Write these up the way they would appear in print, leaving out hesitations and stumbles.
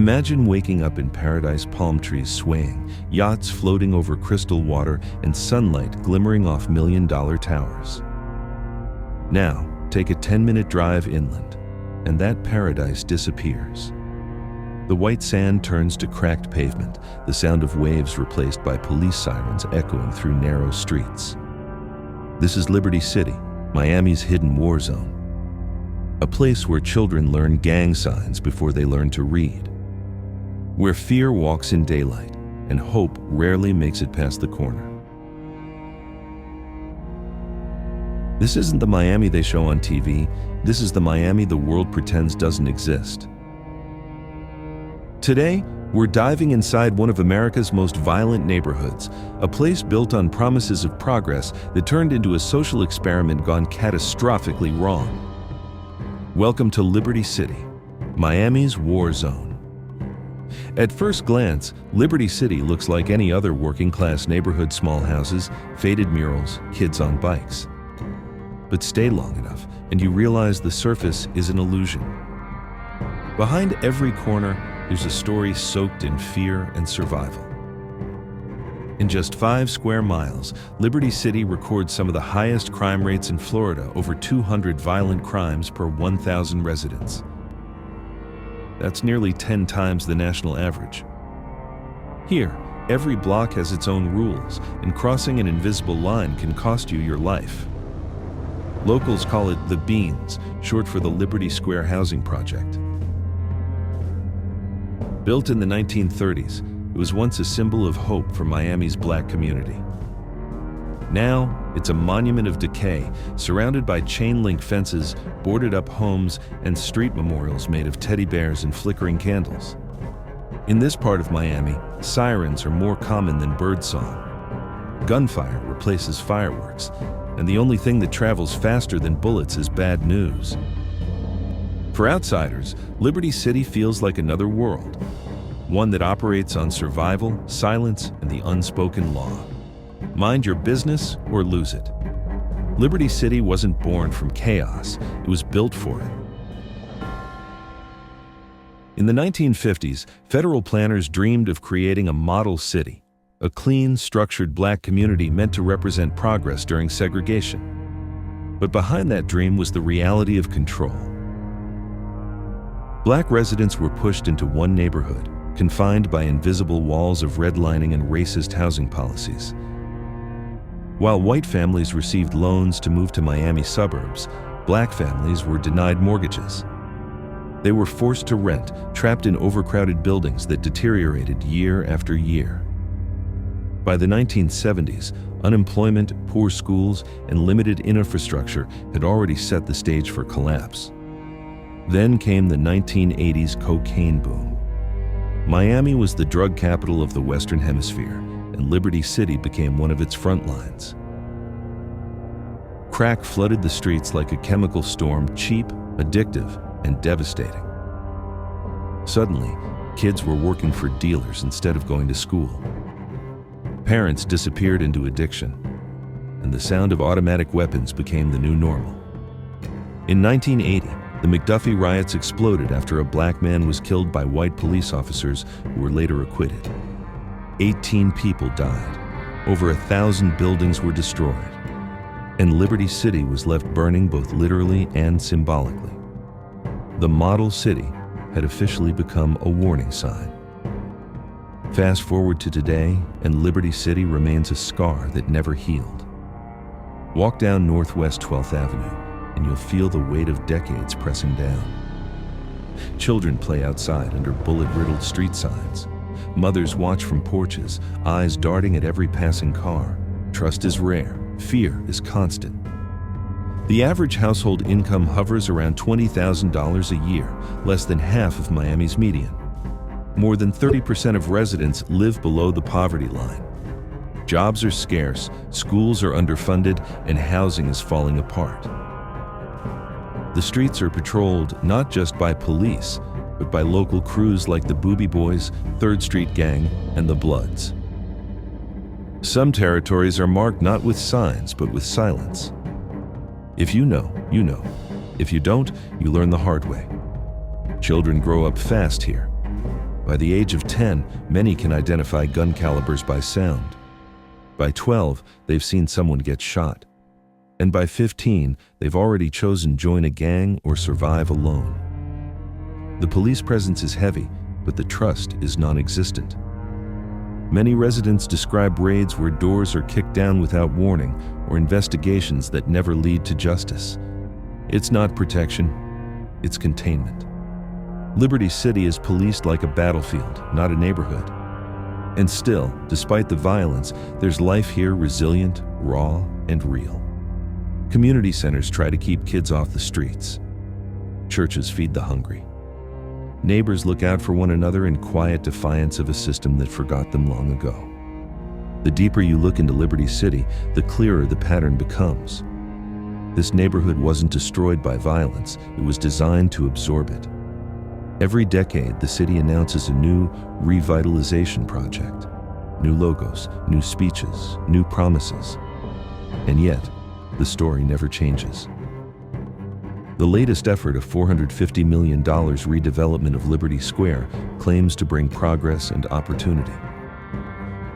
Imagine waking up in paradise, palm trees swaying, yachts floating over crystal water, and sunlight glimmering off million-dollar towers. Now, take a 10-minute drive inland, and that paradise disappears. The white sand turns to cracked pavement, the sound of waves replaced by police sirens echoing through narrow streets. This is Liberty City, Miami's hidden war zone. A place where children learn gang signs before they learn to read. Where fear walks in daylight and hope rarely makes it past the corner. This isn't the Miami they show on TV. This is the Miami the world pretends doesn't exist. Today, we're diving inside one of America's most violent neighborhoods, a place built on promises of progress that turned into a social experiment gone catastrophically wrong. Welcome to Liberty City, Miami's war zone. At first glance, Liberty City looks like any other working-class neighborhood: small houses, faded murals, kids on bikes. But stay long enough, and you realize the surface is an illusion. Behind every corner, there's a story soaked in fear and survival. In just 5 square miles, Liberty City records some of the highest crime rates in Florida, over 200 violent crimes per 1,000 residents. That's nearly 10 times the national average. Here, every block has its own rules, and crossing an invisible line can cost you your life. Locals call it the Beans, short for the Liberty Square Housing Project. Built in the 1930s, it was once a symbol of hope for Miami's black community. Now, it's a monument of decay, surrounded by chain-link fences, boarded-up homes, and street memorials made of teddy bears and flickering candles. In this part of Miami, sirens are more common than birdsong. Gunfire replaces fireworks, and the only thing that travels faster than bullets is bad news. For outsiders, Liberty City feels like another world, one that operates on survival, silence, and the unspoken law. Mind your business or lose it. Liberty City wasn't born from chaos, it was built for it. In the 1950s, federal planners dreamed of creating a model city, a clean, structured black community meant to represent progress during segregation. But behind that dream was the reality of control. Black residents were pushed into one neighborhood, confined by invisible walls of redlining and racist housing policies. While white families received loans to move to Miami suburbs, black families were denied mortgages. They were forced to rent, trapped in overcrowded buildings that deteriorated year after year. By the 1970s, unemployment, poor schools, and limited infrastructure had already set the stage for collapse. Then came the 1980s cocaine boom. Miami was the drug capital of the Western Hemisphere, and Liberty City became one of its front lines. Crack flooded the streets like a chemical storm, cheap, addictive, and devastating. Suddenly, kids were working for dealers instead of going to school. Parents disappeared into addiction, and the sound of automatic weapons became the new normal. In 1980, the McDuffie riots exploded after a black man was killed by white police officers who were later acquitted. 18 people died. Over 1,000 buildings were destroyed. And Liberty City was left burning both literally and symbolically. The model city had officially become a warning sign. Fast forward to today, and Liberty City remains a scar that never healed. Walk down Northwest 12th Avenue, and you'll feel the weight of decades pressing down. Children play outside under bullet-riddled street signs. Mothers watch from porches, eyes darting at every passing car. Trust is rare, fear is constant. The average household income hovers around $20,000 a year, less than half of Miami's median. More than 30% of residents live below the poverty line. Jobs are scarce, schools are underfunded, and housing is falling apart. The streets are patrolled not just by police, but by local crews like the Boobie Boys, 3rd Street Gang, and the Bloods. Some territories are marked not with signs, but with silence. If you know, you know. If you don't, you learn the hard way. Children grow up fast here. By the age of 10, many can identify gun calibers by sound. By 12, they've seen someone get shot. And by 15, they've already chosen join a gang or survive alone. The police presence is heavy, but the trust is non-existent. Many residents describe raids where doors are kicked down without warning or investigations that never lead to justice. It's not protection, it's containment. Liberty City is policed like a battlefield, not a neighborhood. And still, despite the violence, there's life here resilient, raw, and real. Community centers try to keep kids off the streets. Churches feed the hungry. Neighbors look out for one another in quiet defiance of a system that forgot them long ago. The deeper you look into Liberty City, the clearer the pattern becomes. This neighborhood wasn't destroyed by violence, it was designed to absorb it. Every decade, the city announces a new revitalization project. New logos, new speeches, new promises. And yet, the story never changes. The latest effort of $450 million redevelopment of Liberty Square claims to bring progress and opportunity.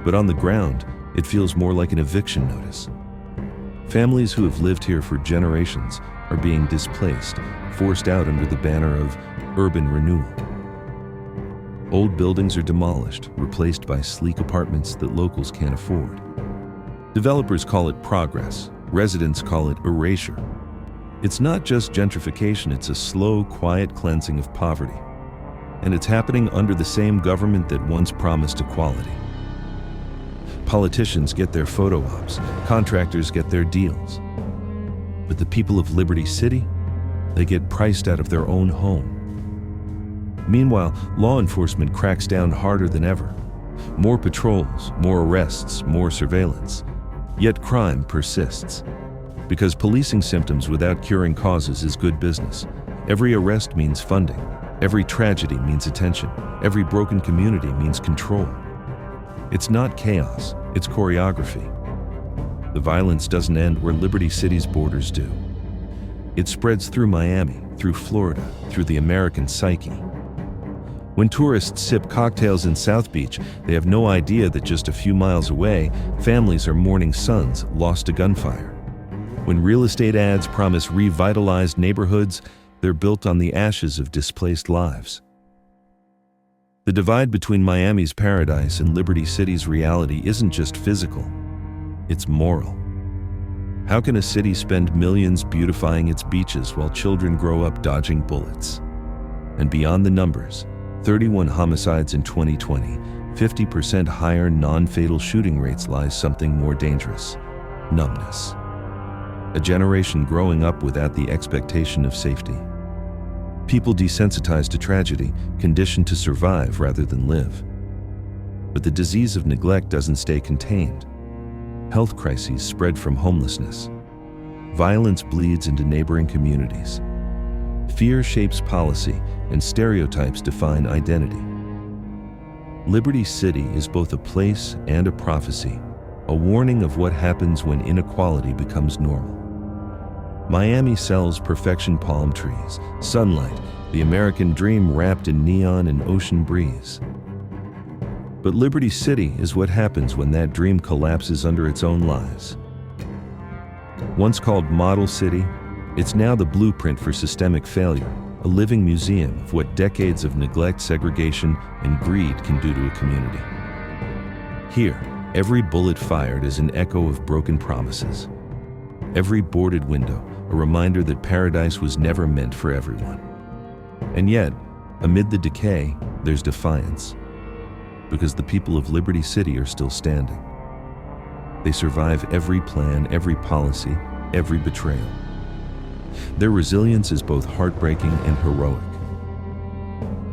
But on the ground, it feels more like an eviction notice. Families who have lived here for generations are being displaced, forced out under the banner of urban renewal. Old buildings are demolished, replaced by sleek apartments that locals can't afford. Developers call it progress, residents call it erasure. It's not just gentrification, it's a slow, quiet cleansing of poverty. And it's happening under the same government that once promised equality. Politicians get their photo ops, contractors get their deals. But the people of Liberty City, they get priced out of their own home. Meanwhile, law enforcement cracks down harder than ever. More patrols, more arrests, more surveillance. Yet crime persists. Because policing symptoms without curing causes is good business. Every arrest means funding. Every tragedy means attention. Every broken community means control. It's not chaos, it's choreography. The violence doesn't end where Liberty City's borders do. It spreads through Miami, through Florida, through the American psyche. When tourists sip cocktails in South Beach, they have no idea that just a few miles away, families are mourning sons lost to gunfire. When real estate ads promise revitalized neighborhoods, they're built on the ashes of displaced lives. The divide between Miami's paradise and Liberty City's reality isn't just physical, it's moral. How can a city spend millions beautifying its beaches while children grow up dodging bullets? And beyond the numbers, 31 homicides in 2020, 50% higher non-fatal shooting rates lies something more dangerous: numbness. A generation growing up without the expectation of safety. People desensitized to tragedy, conditioned to survive rather than live. But the disease of neglect doesn't stay contained. Health crises spread from homelessness. Violence bleeds into neighboring communities. Fear shapes policy, and stereotypes define identity. Liberty City is both a place and a prophecy, a warning of what happens when inequality becomes normal. Miami sells perfection palm trees, sunlight, the American dream wrapped in neon and ocean breeze. But Liberty City is what happens when that dream collapses under its own lies. Once called Model City, it's now the blueprint for systemic failure, a living museum of what decades of neglect, segregation, and greed can do to a community. Here, every bullet fired is an echo of broken promises. Every boarded window, a reminder that paradise was never meant for everyone. And yet, amid the decay, there's defiance. Because the people of Liberty City are still standing. They survive every plan, every policy, every betrayal. Their resilience is both heartbreaking and heroic.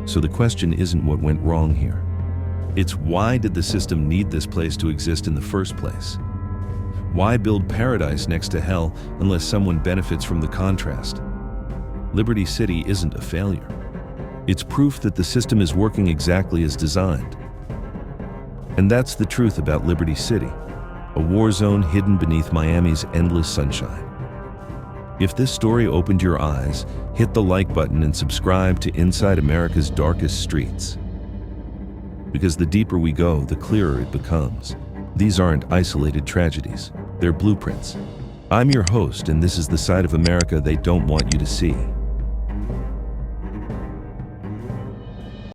So the question isn't what went wrong here. It's why did the system need this place to exist in the first place? Why build paradise next to hell unless someone benefits from the contrast? Liberty City isn't a failure. It's proof that the system is working exactly as designed. And that's the truth about Liberty City, a war zone hidden beneath Miami's endless sunshine. If this story opened your eyes, hit the like button and subscribe to Inside America's Darkest Streets. Because the deeper we go, the clearer it becomes. These aren't isolated tragedies, they're blueprints. I'm your host, and this is the side of America they don't want you to see.